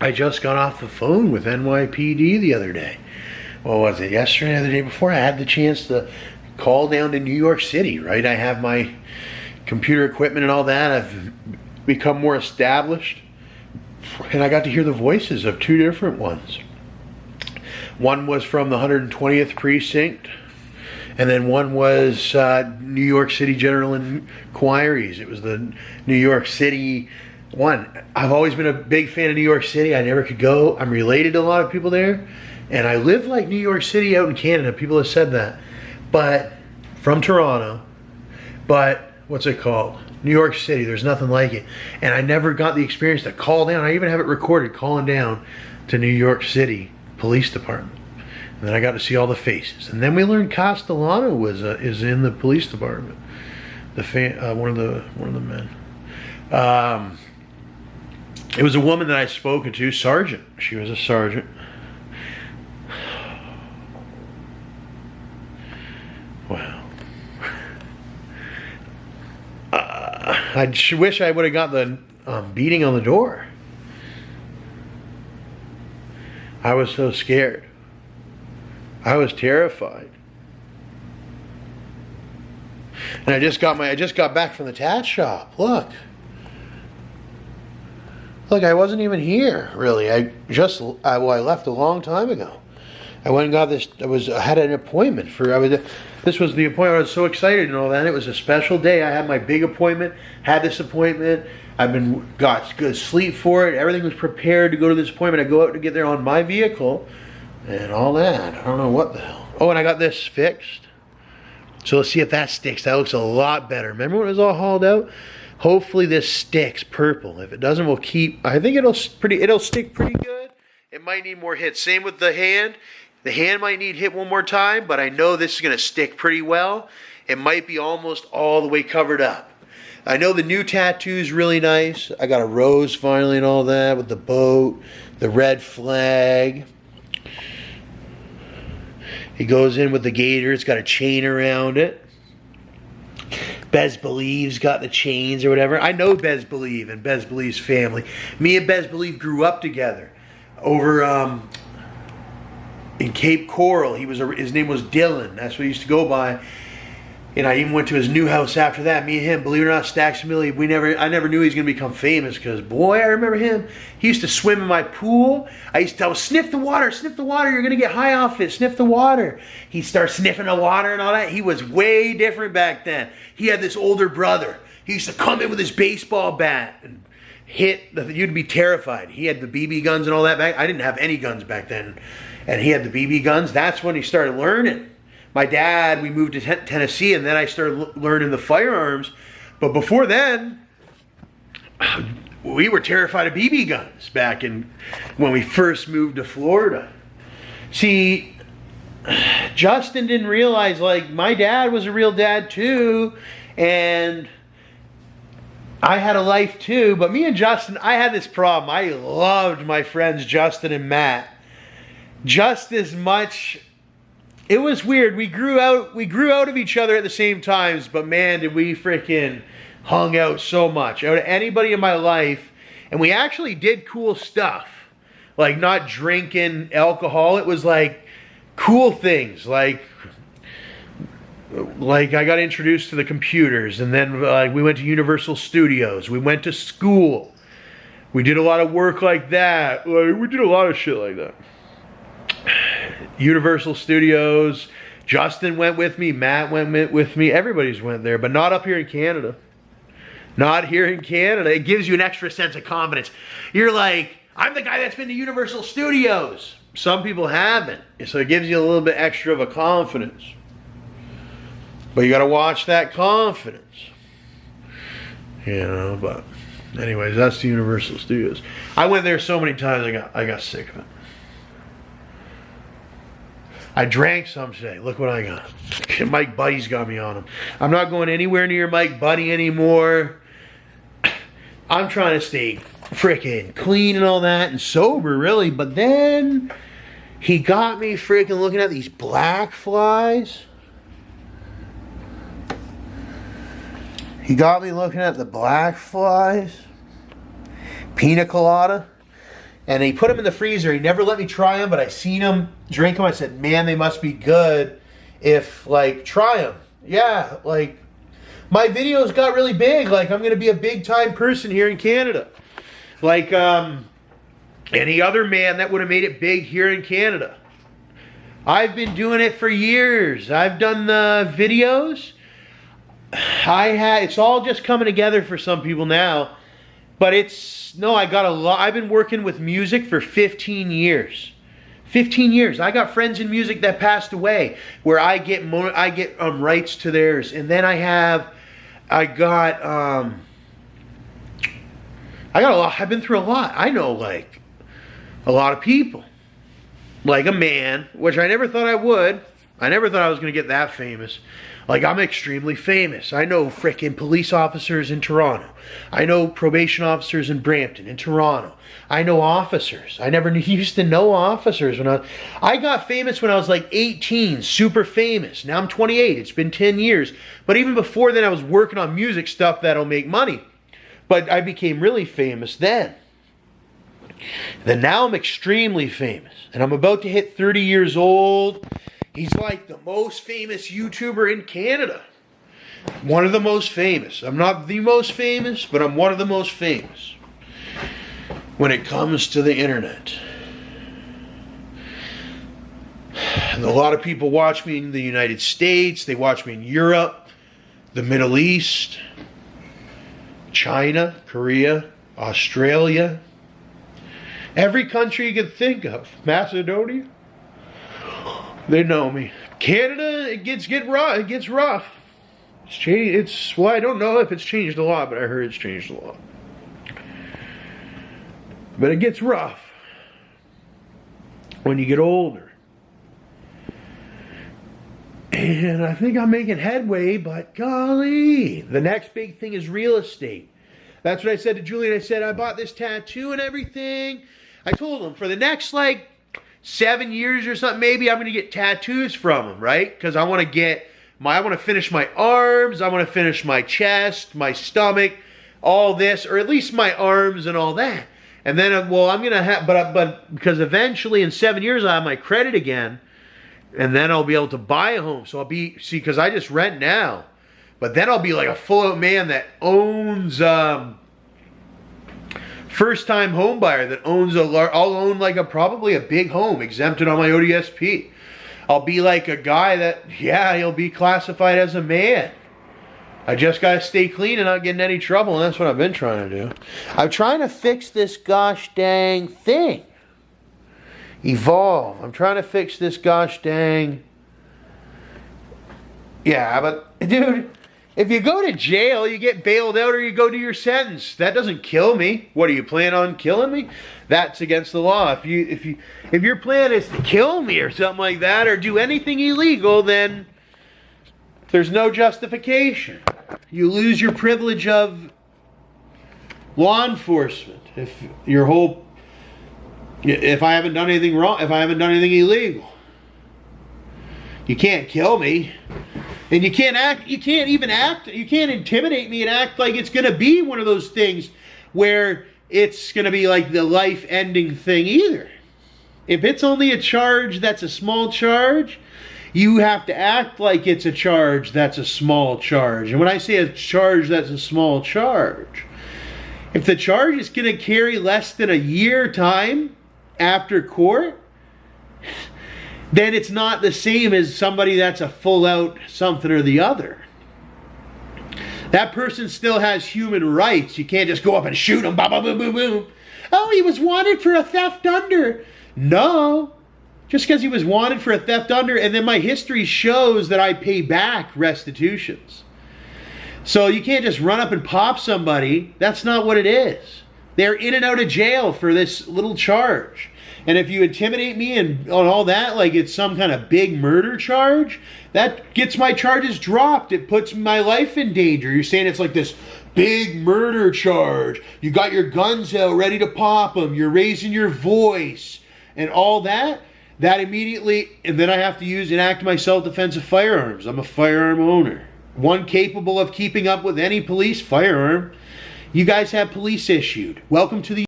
I just got off the phone with NYPD the other day. What was it, yesterday or the day before? I had the chance to call down to New York City, right? I have my computer equipment and all that. I've become more established. And I got to hear the voices of two different ones. One was from the 120th Precinct, and then one was New York City General Inquiries. It was the New York City one. I've always been a big fan of New York City. I never could go. I'm related to a lot of people there. And I live like New York City out in Canada. People have said that. But from Toronto. But what's it called? New York City. There's nothing like it. And I never got the experience to call down. I even have it recorded, calling down to New York City Police Department. And then I got to see all the faces. And then we learned Castellano is in the police department. One of the men. It was a woman that I spoken to, sergeant. She was a sergeant. Wow. I wish I would have got the beating on the door. I was so scared. I was terrified. And I just got back from the tat shop. Look, I wasn't even here really. I left a long time ago. I went and got this. I had an appointment this was the appointment. I was so excited and all that. It was a special day. I had my big appointment. Had this appointment. Got good sleep for it. Everything was prepared to go to this appointment. I go out to get there on my vehicle and all that. I don't know what the hell. Oh, and I got this fixed. So let's see if that sticks. That looks a lot better. Remember when it was all hauled out? Hopefully this sticks purple. If it doesn't, we'll keep. I think it'll stick pretty good. It might need more hits. Same with the hand. The hand might need hit one more time, but I know this is going to stick pretty well. It might be almost all the way covered up. I know the new tattoo's really nice. I got a rose finally and all that with the boat, the red flag. It goes in with the gator. It's got a chain around it. Bez Believe's got the chains or whatever. I know Bez Believe and Bez Believe's family. Me and Bez Believe grew up together over in Cape Coral. His name was Dylan. That's what he used to go by. And I even went to his new house after that. Me and him, believe it or not, Stacks and Millie, I never knew he was going to become famous because, boy, I remember him. He used to swim in my pool. I used to tell him, sniff the water, you're going to get high off it, sniff the water. He'd start sniffing the water and all that. He was way different back then. He had this older brother. He used to come in with his baseball bat and you'd be terrified. He had the BB guns and all that back. I didn't have any guns back then. And he had the BB guns. That's when he started learning. My dad, we moved to Tennessee, and then I started learning the firearms. But before then, we were terrified of BB guns back when we first moved to Florida. See, Justin didn't realize, my dad was a real dad too, and I had a life too. But me and Justin, I had this problem. I loved my friends Justin and Matt just as much. It was weird. We grew out of each other at the same times, but man, did we freaking hung out so much. Out of anybody in my life, and we actually did cool stuff. Like not drinking alcohol. It was like cool things. Like I got introduced to the computers, and then we went to Universal Studios. We went to school. We did a lot of work like that. We did a lot of shit like that. Universal Studios. Justin went with me. Matt went with me. Everybody's went there, but not up here in Canada. Not here in Canada. It gives you an extra sense of confidence. You're like, I'm the guy that's been to Universal Studios. Some people haven't. So it gives you a little bit extra of a confidence. But you got to watch that confidence. But anyways, that's the Universal Studios. I went there so many times I got sick of it. I drank some today. Look what I got. Mike Buddy's got me on him. I'm not going anywhere near Mike Buddy anymore. I'm trying to stay freaking clean and all that and sober, really. But then he got me freaking looking at these black flies. He got me looking at the black flies. Pina colada. And he put them in the freezer. He never let me try them, but I seen him, drink them. I said, man, they must be good if, like, try them. Yeah, like, my videos got really big. Like, I'm going to be a big-time person here in Canada. Like, any other man that would have made it big here in Canada. I've been doing it for years. I've done the videos. It's all just coming together for some people now. But I got a lot. I've been working with music for 15 years. 15 years. I got friends in music that passed away where I get rights to theirs. And then I got a lot. I've been through a lot. I know, like, a lot of people. Like a man, which I never thought I would. I never thought I was going to get that famous. Like, I'm extremely famous. I know frickin' police officers in Toronto. I know probation officers in Brampton, in Toronto. I know officers. I never used to know officers when I got famous when I was like 18, super famous. Now I'm 28. It's been 10 years. But even before then, I was working on music stuff that'll make money. But I became really famous then. Then now I'm extremely famous. And I'm about to hit 30 years old. He's like the most famous YouTuber in Canada. One of the most famous. I'm not the most famous, but I'm one of the most famous when it comes to the internet. And a lot of people watch me in the United States. They watch me in Europe, the Middle East, China, Korea, Australia. Every country you can think of. Macedonia. They know me. Canada, it gets rough. It gets rough. It's changed. Well, I don't know if it's changed a lot, but I heard it's changed a lot. But it gets rough when you get older. And I think I'm making headway, but golly, the next big thing is real estate. That's what I said to Julian. I said, I bought this tattoo and everything. I told him for the next, like, 7 years or something, maybe I'm going to get tattoos from him, right? Because I want to finish my arms, I want to finish my chest, my stomach, all this, or at least my arms and all that. And then, well, I'm going to have, but because eventually in 7 years I'll have my credit again, and then I'll be able to buy a home. So I'll be, because I just rent now, but then I'll be like a full-out man that owns, first-time home buyer that owns I'll own like probably a big home exempted on my ODSP. I'll be like a guy that, yeah, he'll be classified as a man. I just got to stay clean and not get in any trouble, and that's what I've been trying to do. I'm trying to fix this gosh dang thing. Evolve. I'm trying to fix this gosh dang... Yeah, but, dude... If you go to jail, you get bailed out or you go do your sentence. That doesn't kill me. What, do you plan on killing me? That's against the law. If your plan is to kill me or something like that or do anything illegal, then there's no justification. You lose your privilege of law enforcement. If I haven't done anything wrong, if I haven't done anything illegal. You can't kill me. And you can't intimidate me and act like it's going to be one of those things where it's going to be like the life-ending thing either. If it's only a charge that's a small charge, you have to act like it's a charge that's a small charge. And when I say a charge that's a small charge, if the charge is going to carry less than a year time after court, then it's not the same as somebody that's a full-out something or the other. That person still has human rights. You can't just go up and shoot him. Boom, boom, boom, boom. Oh, he was wanted for a theft under. No. Just because he was wanted for a theft under, and then my history shows that I pay back restitutions. So you can't just run up and pop somebody. That's not what it is. They're in and out of jail for this little charge. And if you intimidate me and all that, like it's some kind of big murder charge, that gets my charges dropped. It puts my life in danger. You're saying it's like this big murder charge. You got your guns out ready to pop them. You're raising your voice and all that. That immediately, and then I have to enact my self-defense of firearms. I'm a firearm owner. One capable of keeping up with any police firearm. You guys have police issued. Welcome to the